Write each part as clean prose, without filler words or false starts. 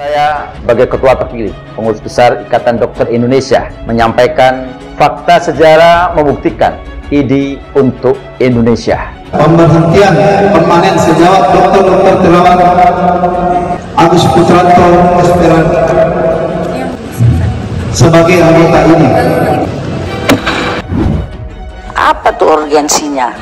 Saya sebagai Ketua Terpilih Pengurus Besar Ikatan Dokter Indonesia menyampaikan fakta sejarah membuktikan ID untuk Indonesia. Pemberhentian permanen sejawat Dr. Terawan Agus Putranto Esperan sebagai anggota ini. Apa tuh urgensinya?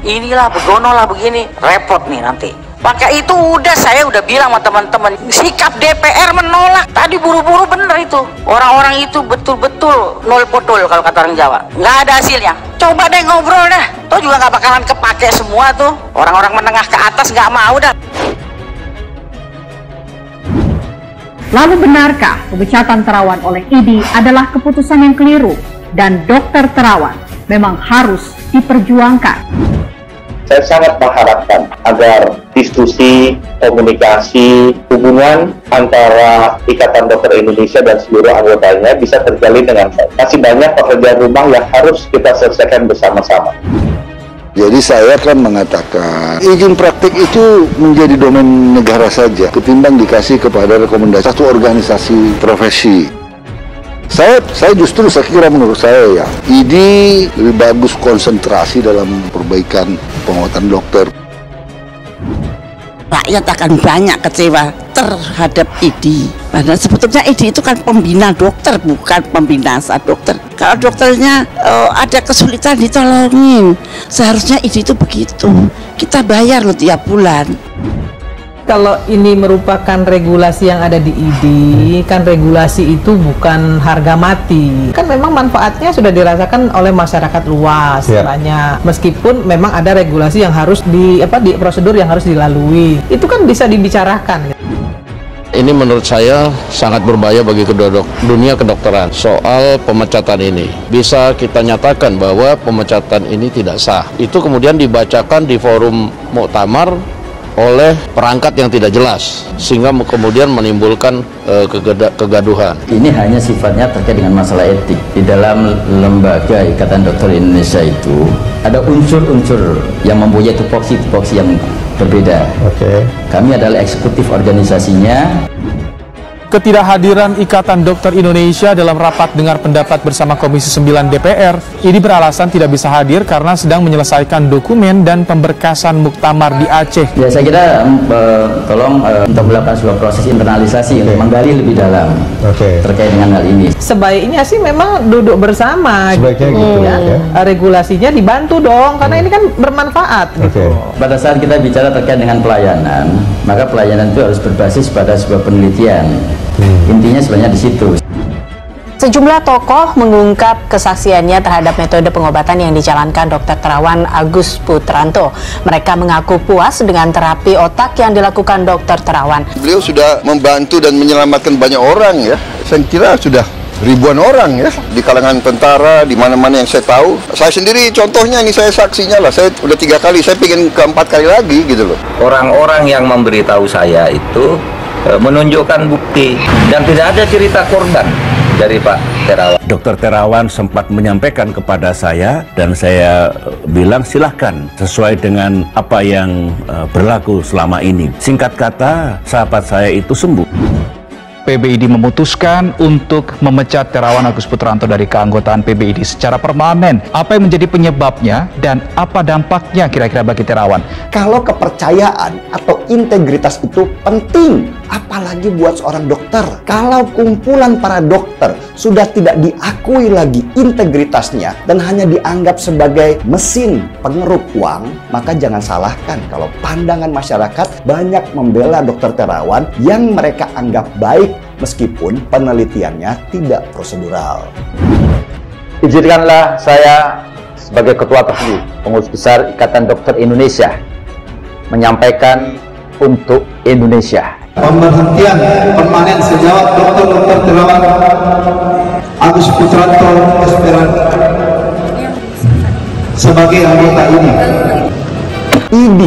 Inilah begono lah begini, repot nih nanti. Pakai itu saya udah bilang sama teman-teman, sikap DPR menolak. Tadi buru-buru bener itu. Orang-orang itu betul-betul nol potol kalau kata orang Jawa. Nggak ada hasilnya. Coba deh ngobrol dah. Tuh juga nggak bakalan kepake semua tuh. Orang-orang menengah ke atas nggak mau dah. Lalu benarkah pemecatan Terawan oleh ID adalah keputusan yang keliru dan Dokter Terawan memang harus diperjuangkan? Saya sangat mengharapkan agar diskusi, komunikasi, hubungan antara Ikatan Dokter Indonesia dan seluruh anggotanya bisa terjalin dengan baik. Masih banyak pekerjaan rumah yang harus kita selesaikan bersama-sama. Jadi saya kan mengatakan izin praktik itu menjadi domain negara saja ketimbang dikasih kepada rekomendasi satu organisasi profesi. Saya justru saya kira menurut saya ya, ID lebih bagus konsentrasi dalam perbaikan penguatan dokter. Rakyat akan banyak kecewa terhadap ID. Padahal sebetulnya ID itu kan pembina dokter, bukan pembinasa dokter. Kalau dokternya ada kesulitan ditolongin. Seharusnya ID itu begitu. Kita bayar loh tiap bulan. Kalau ini merupakan regulasi yang ada di ID, kan regulasi itu bukan harga mati. Kan memang manfaatnya sudah dirasakan oleh masyarakat luas banyak. Meskipun memang ada regulasi yang harus di prosedur yang harus dilalui. Itu kan bisa dibicarakan. Ini menurut saya sangat berbahaya bagi dunia kedokteran. Soal pemecatan ini bisa kita nyatakan bahwa pemecatan ini tidak sah. Itu kemudian dibacakan di forum muktamar oleh perangkat yang tidak jelas, sehingga kemudian menimbulkan kegaduhan. Ini hanya sifatnya terkait dengan masalah etik. Di dalam lembaga Ikatan Dokter Indonesia itu ada unsur-unsur yang mempunyai tupoksi yang berbeda. Kami adalah eksekutif organisasinya. Ketidakhadiran Ikatan Dokter Indonesia dalam rapat dengar pendapat bersama Komisi 9 DPR ini beralasan tidak bisa hadir karena sedang menyelesaikan dokumen dan pemberkasan muktamar di Aceh. Ya, saya kira tolong untuk melakukan sebuah proses internalisasi untuk menggali lebih dalam terkait dengan hal ini. Sebaiknya sih memang duduk bersama. Sebaiknya gitu ya. Regulasinya dibantu dong, karena ini kan bermanfaat. Pada saat kita bicara terkait dengan pelayanan, maka pelayanan itu harus berbasis pada sebuah penelitian. Intinya sebenarnya di situ. Sejumlah tokoh mengungkap kesaksiannya terhadap metode pengobatan yang dijalankan Dr. Terawan Agus Putranto. Mereka mengaku puas dengan terapi otak yang dilakukan Dr. Terawan. Beliau sudah membantu dan menyelamatkan banyak orang ya. Saya kira sudah ribuan orang ya di kalangan tentara, di mana-mana yang saya tahu. Saya sendiri contohnya ini, saya saksinya lah. Saya udah 3 kali, saya pengen ke-4 kali lagi gitu loh. Orang-orang yang memberitahu saya itu menunjukkan bukti dan tidak ada cerita korban dari Pak Terawan. Dokter Terawan sempat menyampaikan kepada saya dan saya bilang silahkan sesuai dengan apa yang berlaku selama ini. Singkat kata, sahabat saya itu sembuh. PBID memutuskan untuk memecat Terawan Agus Putranto dari keanggotaan PBID secara permanen. Apa yang menjadi penyebabnya dan apa dampaknya kira-kira bagi Terawan? Kalau kepercayaan atau integritas itu penting, apalagi buat seorang dokter. Kalau kumpulan para dokter sudah tidak diakui lagi integritasnya dan hanya dianggap sebagai mesin pengeruk uang, maka jangan salahkan kalau pandangan masyarakat banyak membela Dr. Terawan yang mereka anggap baik meskipun penelitiannya tidak prosedural. Izinkanlah saya sebagai Ketua Terpilih Pengurus Besar Ikatan Dokter Indonesia menyampaikan untuk Indonesia. Pemberhentian permanen sejawat Dr. Terawan Agus Putranto Esperan sebagai anggota ini. ID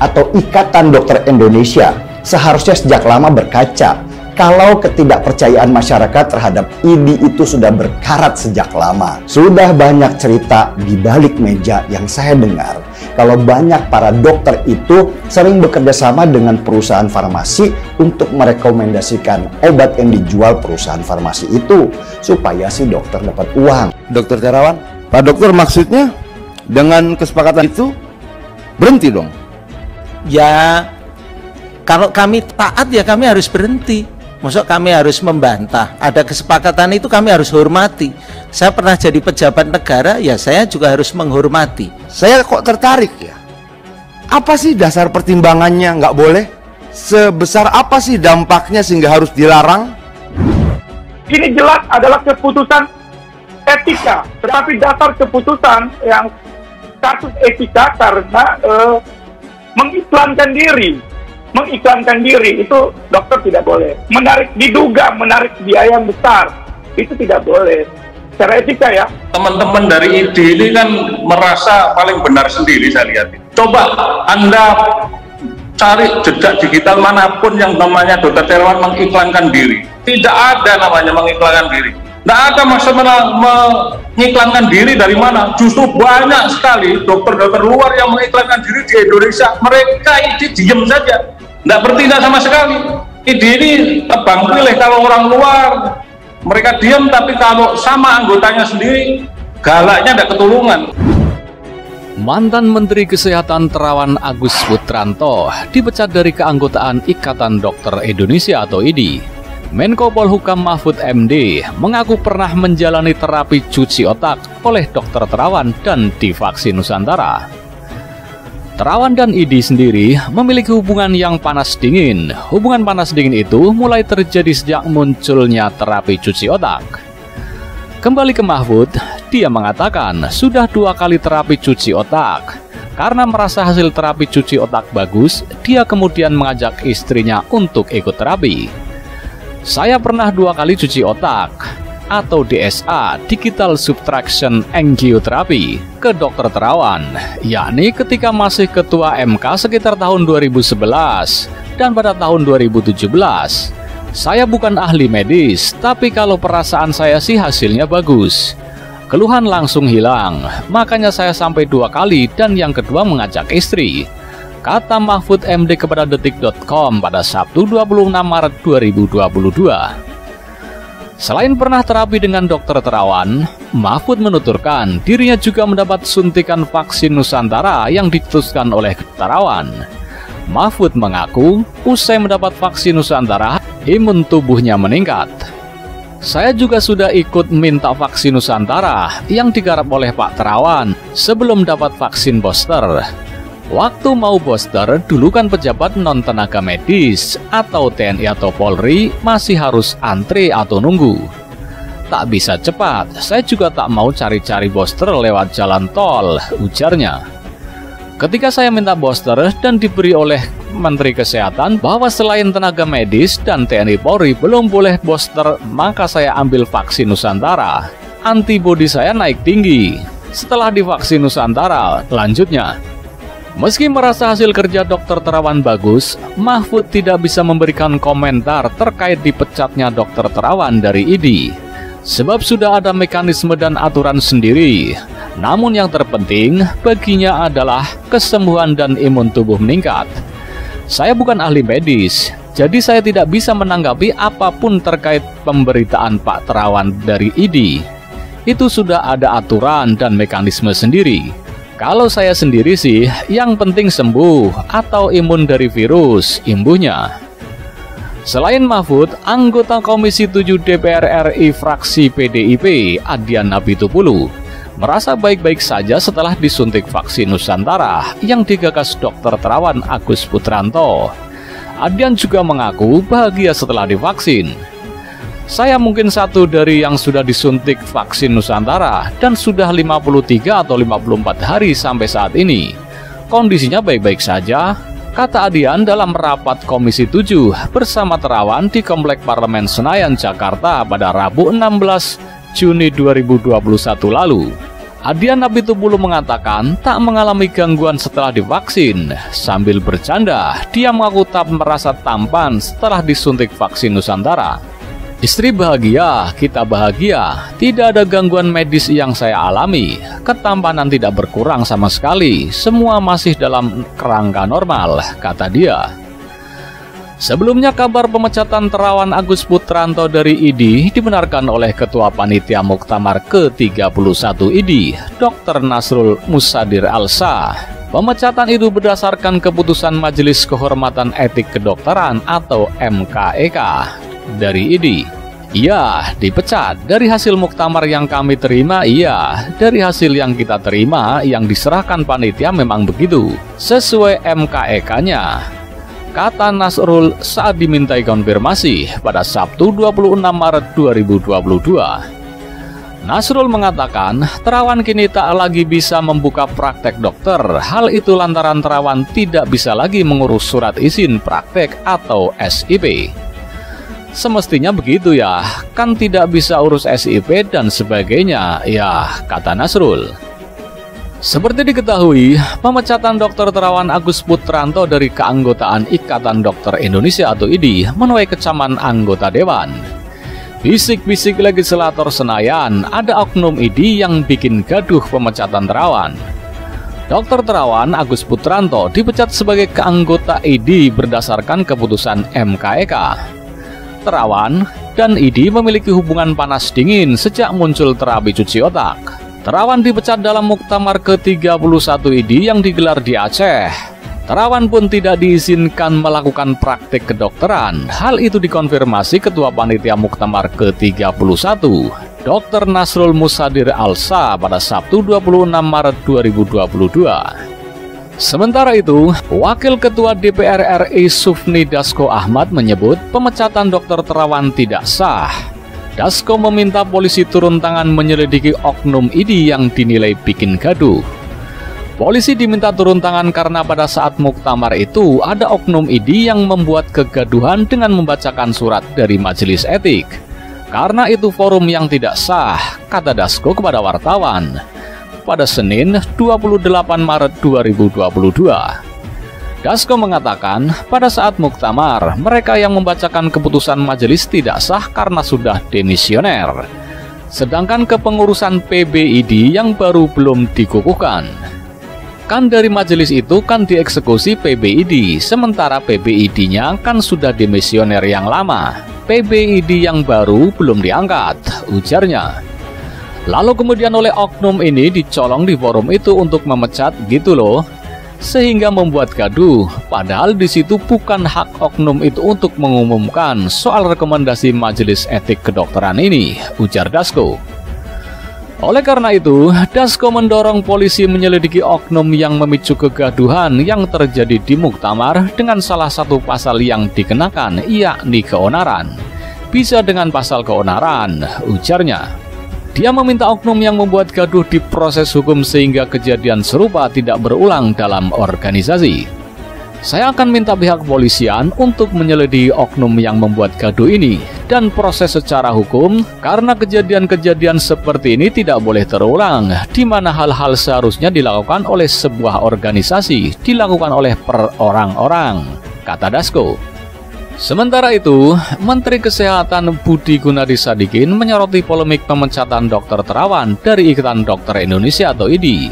atau Ikatan Dokter Indonesia seharusnya sejak lama berkaca kalau ketidakpercayaan masyarakat terhadap ID itu sudah berkarat sejak lama. Sudah banyak cerita di balik meja yang saya dengar kalau banyak para dokter itu sering bekerja sama dengan perusahaan farmasi untuk merekomendasikan obat yang dijual perusahaan farmasi itu supaya si dokter dapat uang. Dokter Terawan, Pak Dokter maksudnya dengan kesepakatan itu berhenti dong? Ya, kalau kami taat ya kami harus berhenti. Maksud kami harus membantah. Ada kesepakatan itu kami harus hormati. Saya pernah jadi pejabat negara, ya saya juga harus menghormati. Saya kok tertarik ya. Apa sih dasar pertimbangannya nggak boleh? Sebesar apa sih dampaknya sehingga harus dilarang? Ini jelas adalah keputusan etika, tetapi dasar keputusan yang kasus etika karena mengiklankan diri itu dokter tidak boleh. Diduga menarik biaya yang besar, itu tidak boleh. Secara etika ya. Teman-teman dari ID ini kan merasa paling benar sendiri saya lihat. Coba Anda cari jejak digital manapun yang namanya Dokter Terawan mengiklankan diri. Tidak ada namanya mengiklankan diri. Tidak ada masalah mengiklankan diri dari mana. Justru banyak sekali dokter-dokter luar yang mengiklankan diri di Indonesia. Mereka ini diam saja, tidak bertindak sama sekali. Ini tebang pilih kalau orang luar mereka diam, tapi kalau sama anggotanya sendiri galaknya tidak ketulungan. Mantan Menteri Kesehatan Terawan Agus Putranto dipecat dari keanggotaan Ikatan Dokter Indonesia atau IDI. Menko Polhukam Mahfud MD mengaku pernah menjalani terapi cuci otak oleh Dokter Terawan dan divaksin Nusantara. Terawan dan IDI sendiri memiliki hubungan yang panas dingin. Hubungan panas dingin itu mulai terjadi sejak munculnya terapi cuci otak. Kembali ke Mahfud, dia mengatakan sudah 2 kali terapi cuci otak. Karena merasa hasil terapi cuci otak bagus, dia kemudian mengajak istrinya untuk ikut terapi. Saya pernah 2 kali cuci otak atau DSA, Digital Subtraction Angiotherapy, ke Dokter Terawan, yakni ketika masih ketua MK sekitar tahun 2011 dan pada tahun 2017. Saya bukan ahli medis, tapi kalau perasaan saya sih hasilnya bagus. Keluhan langsung hilang, makanya saya sampai 2 kali dan yang kedua mengajak istri, kata Mahfud MD kepada detik.com pada Sabtu 26 Maret 2022. Selain pernah terapi dengan Dokter Terawan, Mahfud menuturkan dirinya juga mendapat suntikan vaksin Nusantara yang diputuskan oleh Terawan. Mahfud mengaku usai mendapat vaksin Nusantara, imun tubuhnya meningkat. Saya juga sudah ikut minta vaksin Nusantara yang digarap oleh Pak Terawan sebelum dapat vaksin booster. Waktu mau booster, dulu kan pejabat non-tenaga medis atau TNI atau Polri masih harus antri atau nunggu. Tak bisa cepat, saya juga tak mau cari-cari booster lewat jalan tol, ujarnya. Ketika saya minta booster dan diberi oleh Menteri Kesehatan bahwa selain tenaga medis dan TNI Polri belum boleh booster, maka saya ambil vaksin Nusantara. Antibodi saya naik tinggi setelah divaksin Nusantara, lanjutnya. Meski merasa hasil kerja Dokter Terawan bagus, Mahfud tidak bisa memberikan komentar terkait dipecatnya Dokter Terawan dari IDI. Sebab sudah ada mekanisme dan aturan sendiri. Namun yang terpenting baginya adalah kesembuhan dan imun tubuh meningkat. Saya bukan ahli medis, jadi saya tidak bisa menanggapi apapun terkait pemberitaan Pak Terawan dari IDI. Itu sudah ada aturan dan mekanisme sendiri. Kalau saya sendiri sih, yang penting sembuh atau imun dari virus, imbuhnya. Selain Mahfud, anggota Komisi 7 DPR RI fraksi PDIP, Adian Apitupulu, merasa baik-baik saja setelah disuntik vaksin Nusantara yang digagas Dokter Terawan Agus Putranto. Adian juga mengaku bahagia setelah divaksin. Saya mungkin satu dari yang sudah disuntik vaksin Nusantara dan sudah 53 atau 54 hari sampai saat ini. Kondisinya baik-baik saja, kata Adian dalam rapat Komisi 7 bersama Terawan di Komplek Parlemen Senayan, Jakarta pada Rabu 16 Juni 2021 lalu. Adian Apitupulu mengatakan tak mengalami gangguan setelah divaksin. Sambil bercanda, dia mengaku tak merasa tampan setelah disuntik vaksin Nusantara. Istri bahagia, kita bahagia. Tidak ada gangguan medis yang saya alami. Ketampanan tidak berkurang sama sekali. Semua masih dalam kerangka normal, kata dia. Sebelumnya kabar pemecatan Terawan Agus Putranto dari IDI dibenarkan oleh Ketua Panitia Muktamar ke-31 IDI, Dr. Nasrul Musadir Alsa. Pemecatan itu berdasarkan keputusan Majelis Kehormatan Etik Kedokteran atau MKEK dari IDI. Iya, dipecat. Dari hasil muktamar yang kami terima, iya. Dari hasil yang kita terima, yang diserahkan panitia memang begitu. Sesuai MKEK-nya. Kata Nasrul saat dimintai konfirmasi pada Sabtu 26 Maret 2022. Nasrul mengatakan, Terawan kini tak lagi bisa membuka praktek dokter. Hal itu lantaran Terawan tidak bisa lagi mengurus surat izin praktek atau SIP. Semestinya begitu ya, kan tidak bisa urus SIP dan sebagainya, ya, kata Nasrul. Seperti diketahui, pemecatan Dr. Terawan Agus Putranto dari keanggotaan Ikatan Dokter Indonesia atau IDI menuai kecaman anggota Dewan. Bisik-bisik legislator Senayan, ada oknum IDI yang bikin gaduh pemecatan Terawan. Dr. Terawan Agus Putranto dipecat sebagai keanggota IDI berdasarkan keputusan MKEK. Terawan dan IDI memiliki hubungan panas dingin sejak muncul terapi cuci otak. Terawan dipecat dalam muktamar ke-31 IDI yang digelar di Aceh. Terawan pun tidak diizinkan melakukan praktik kedokteran. Hal itu dikonfirmasi Ketua Panitia Muktamar ke-31, Dr. Nasrul Musadir Alsa pada Sabtu 26 Maret 2022. Sementara itu, Wakil Ketua DPR RI Sufni Dasko Ahmad menyebut pemecatan Dr. Terawan tidak sah. Dasko meminta polisi turun tangan menyelidiki oknum IDI yang dinilai bikin gaduh. Polisi diminta turun tangan karena pada saat muktamar itu ada oknum IDI yang membuat kegaduhan dengan membacakan surat dari majelis etik. Karena itu forum yang tidak sah, kata Dasko kepada wartawan pada Senin 28 Maret 2022. Dasko mengatakan, pada saat muktamar, mereka yang membacakan keputusan majelis tidak sah karena sudah demisioner. Sedangkan kepengurusan PBID yang baru belum dikukuhkan. Kan dari majelis itu kan dieksekusi PBID, sementara PBID-nya kan sudah demisioner yang lama. PBID yang baru belum diangkat, ujarnya. Lalu kemudian oleh oknum ini dicolong di forum itu untuk memecat gitu loh. Sehingga membuat gaduh, padahal di situ bukan hak oknum itu untuk mengumumkan soal rekomendasi majelis etik kedokteran ini, ujar Dasko. Oleh karena itu, Dasko mendorong polisi menyelidiki oknum yang memicu kegaduhan yang terjadi di muktamar dengan salah satu pasal yang dikenakan, yakni keonaran. Bisa dengan pasal keonaran, ujarnya. Dia meminta oknum yang membuat gaduh diproses hukum sehingga kejadian serupa tidak berulang dalam organisasi. Saya akan minta pihak kepolisian untuk menyelidiki oknum yang membuat gaduh ini dan proses secara hukum karena kejadian-kejadian seperti ini tidak boleh terulang, di mana hal-hal seharusnya dilakukan oleh sebuah organisasi, dilakukan oleh per orang-orang, kata Dasko. Sementara itu, Menteri Kesehatan Budi Gunadi Sadikin menyoroti polemik pemecatan Dr. Terawan dari Ikatan Dokter Indonesia atau IDI.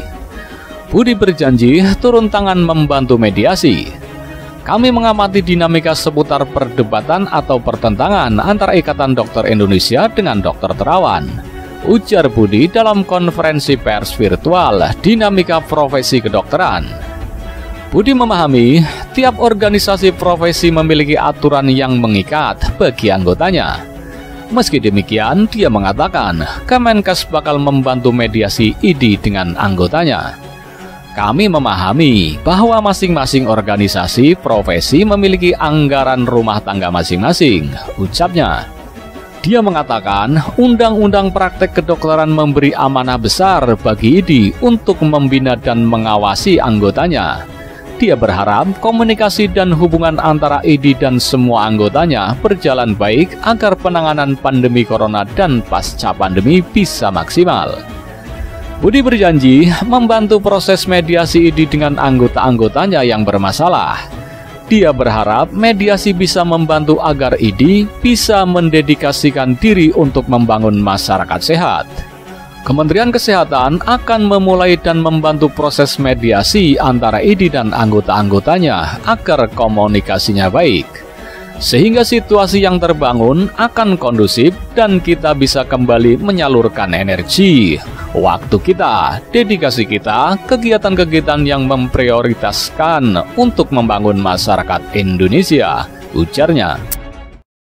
Budi berjanji turun tangan membantu mediasi. Kami mengamati dinamika seputar perdebatan atau pertentangan antara Ikatan Dokter Indonesia dengan Dr. Terawan, ujar Budi dalam konferensi pers virtual Dinamika Profesi Kedokteran. Budi memahami, tiap organisasi profesi memiliki aturan yang mengikat bagi anggotanya. Meski demikian, dia mengatakan, Kemenkes bakal membantu mediasi IDI dengan anggotanya. Kami memahami bahwa masing-masing organisasi profesi memiliki anggaran rumah tangga masing-masing, ucapnya. Dia mengatakan, Undang-Undang Praktek Kedokteran memberi amanah besar bagi IDI untuk membina dan mengawasi anggotanya. Dia berharap komunikasi dan hubungan antara IDI dan semua anggotanya berjalan baik agar penanganan pandemi corona dan pasca pandemi bisa maksimal. Budi berjanji membantu proses mediasi IDI dengan anggota-anggotanya yang bermasalah. Dia berharap mediasi bisa membantu agar IDI bisa mendedikasikan diri untuk membangun masyarakat sehat. Kementerian Kesehatan akan memulai dan membantu proses mediasi antara IDI dan anggota-anggotanya agar komunikasinya baik, sehingga situasi yang terbangun akan kondusif dan kita bisa kembali menyalurkan energi, waktu kita, dedikasi kita, kegiatan-kegiatan yang memprioritaskan untuk membangun masyarakat Indonesia, ujarnya.